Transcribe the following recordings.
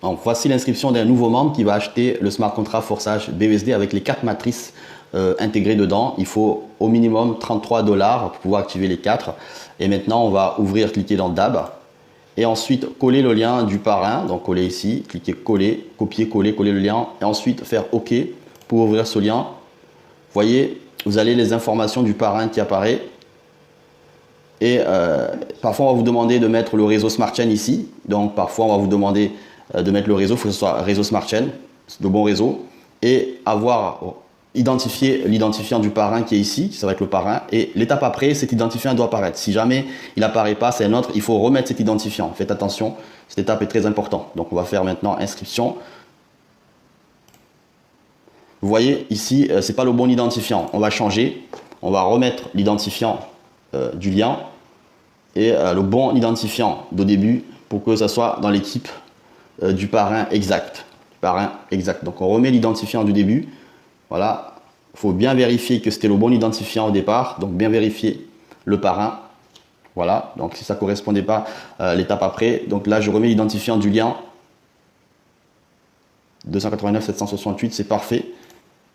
Donc, voici l'inscription d'un nouveau membre qui va acheter le smart contract forçage BUSD avec les 4 matrices intégrées dedans. Il faut au minimum 33 $ pour pouvoir activer les 4. Et maintenant, on va ouvrir, cliquer dans DAB. Et ensuite, coller le lien du parrain. Donc, coller ici, cliquer coller, copier, coller, coller le lien. Et ensuite, faire OK pour ouvrir ce lien. Vous voyez, vous avez les informations du parrain qui apparaît. Et parfois, on va vous demander de mettre le réseau Smart Chain ici. Donc, parfois, on va vous demander de mettre le réseau. Il faut que ce soit réseau Smart Chain, le bon réseau. Et avoir identifié l'identifiant du parrain qui est ici, ça va être le parrain. Et l'étape après, cet identifiant doit apparaître. Si jamais il n'apparaît pas, c'est un autre. Il faut remettre cet identifiant. Faites attention, cette étape est très importante. Donc, on va faire maintenant inscription. Vous voyez, ici, ce n'est pas le bon identifiant. On va changer. On va remettre l'identifiant du lien et le bon identifiant de début pour que ça soit dans l'équipe du parrain exact. Donc on remet l'identifiant du début. Voilà, il faut bien vérifier que c'était le bon identifiant au départ. Donc bien vérifier le parrain. Voilà, donc si ça ne correspondait pas l'étape après. Donc là je remets l'identifiant du lien. 289 768, c'est parfait.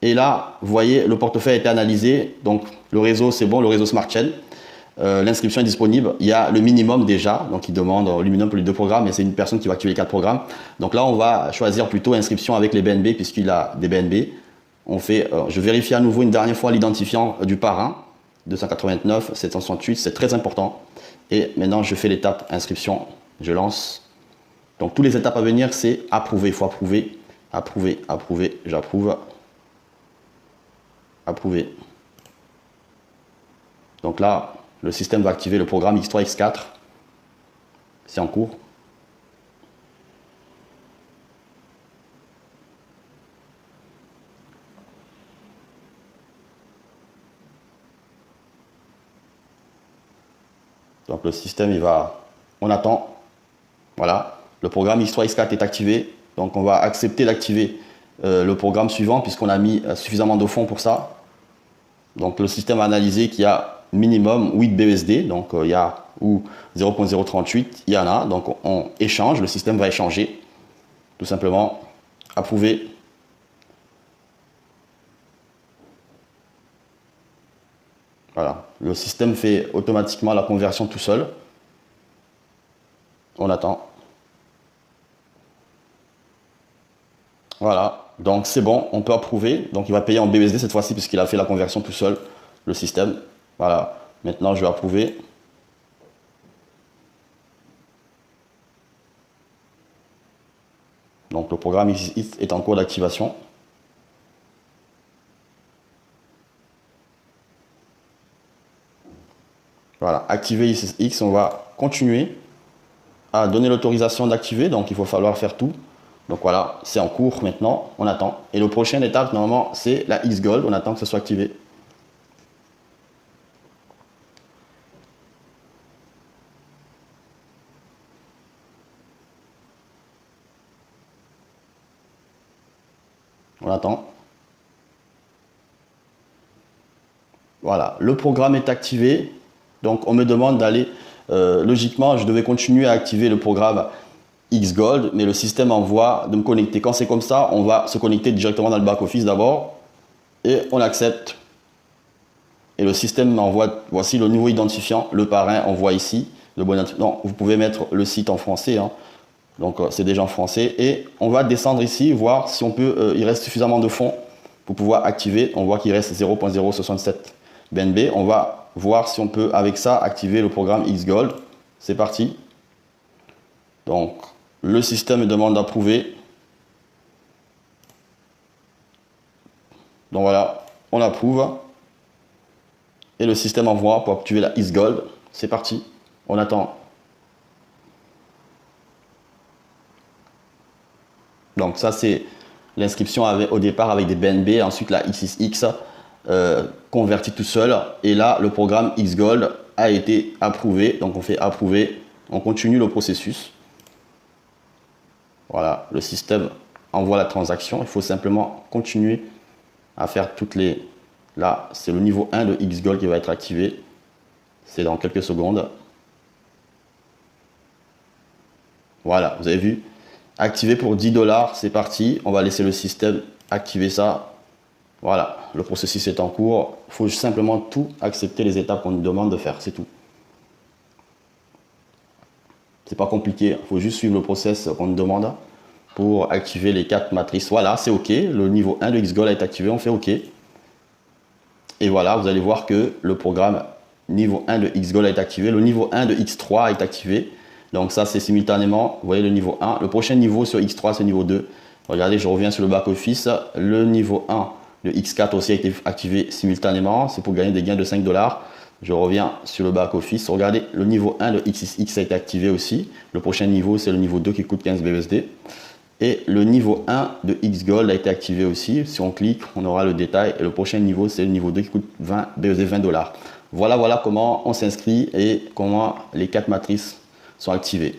Et là, vous voyez, le portefeuille a été analysé. Donc le réseau, c'est bon, le réseau Smart Chain. L'inscription est disponible, il y a le minimum déjà, donc il demande le minimum pour les 2 programmes, et c'est une personne qui va activer les 4 programmes. Donc là, on va choisir plutôt inscription avec les BNB, puisqu'il a des BNB. On fait, je vérifie à nouveau une dernière fois l'identifiant du parrain, 289 768, c'est très important. Et maintenant, je fais l'étape inscription, je lance. Donc, toutes les étapes à venir, c'est approuver, il faut approuver, approuver, approuver, j'approuve, approuver. Donc là, le système va activer le programme X3, X4. C'est en cours. Donc le système, il va... On attend. Voilà. Le programme X3, X4 est activé. Donc on va accepter d'activer le programme suivant puisqu'on a mis suffisamment de fonds pour ça. Donc le système a analysé qu'il y a minimum 8 BUSD, donc il y a ou 0.038, il y en a, donc on échange, le système va échanger, tout simplement, approuver. Voilà, le système fait automatiquement la conversion tout seul. On attend. Voilà, donc c'est bon, on peut approuver, donc il va payer en BUSD cette fois-ci puisqu'il a fait la conversion tout seul, le système. Voilà, maintenant je vais approuver. Donc le programme X est en cours d'activation. Voilà, activer X, on va continuer à donner l'autorisation d'activer, donc il va falloir faire tout. Donc voilà, c'est en cours maintenant, on attend. Et le prochaine étape, normalement, c'est la X Gold, on attend que ce soit activé. On attend. Voilà, le programme est activé. Donc on me demande d'aller, logiquement, je devais continuer à activer le programme X Gold, mais le système envoie de me connecter. Quand c'est comme ça, on va se connecter directement dans le back-office d'abord. Et on accepte. Et le système m'envoie, voici le nouveau identifiant, le parrain, on voit ici. Le bon non, vous pouvez mettre le site en français. Hein. Donc c'est déjà en français. Et on va descendre ici, voir si on peut, il reste suffisamment de fonds pour pouvoir activer. On voit qu'il reste 0.067 BNB. On va voir si on peut, avec ça, activer le programme X Gold. C'est parti. Donc, le système me demande d'approuver. Donc voilà, on approuve. Et le système envoie pour activer la X Gold. C'est parti. On attend. Donc ça, c'est l'inscription au départ avec des BNB. Ensuite, la XXX convertie tout seul. Et là, le programme X Gold a été approuvé. Donc on fait approuver. On continue le processus. Voilà, le système envoie la transaction. Il faut simplement continuer à faire toutes les... Là, c'est le niveau 1 de X Gold qui va être activé. C'est dans quelques secondes. Voilà, vous avez vu, Activé pour 10 $, c'est parti. On va laisser le système activer ça. Voilà, le processus est en cours. Il faut simplement tout accepter les étapes qu'on nous demande de faire, c'est tout. C'est pas compliqué, il faut juste suivre le process qu'on nous demande pour activer les 4 matrices. Voilà, c'est OK. Le niveau 1 de XGold est activé, on fait OK. Et voilà, vous allez voir que le programme niveau 1 de XGold est activé. Le niveau 1 de X3 est activé. Donc ça, c'est simultanément, vous voyez le niveau 1. Le prochain niveau sur X3, c'est le niveau 2. Regardez, je reviens sur le back-office. Le niveau 1 de X4 aussi a été activé simultanément. C'est pour gagner des gains de 5 $. Je reviens sur le back-office. Regardez, le niveau 1 de XXX a été activé aussi. Le prochain niveau, c'est le niveau 2 qui coûte 15 BUSD. Et le niveau 1 de XGold a été activé aussi. Si on clique, on aura le détail. Et le prochain niveau, c'est le niveau 2 qui coûte 20 BUSD, 20 $. Voilà comment on s'inscrit et comment les 4 matrices sont activées.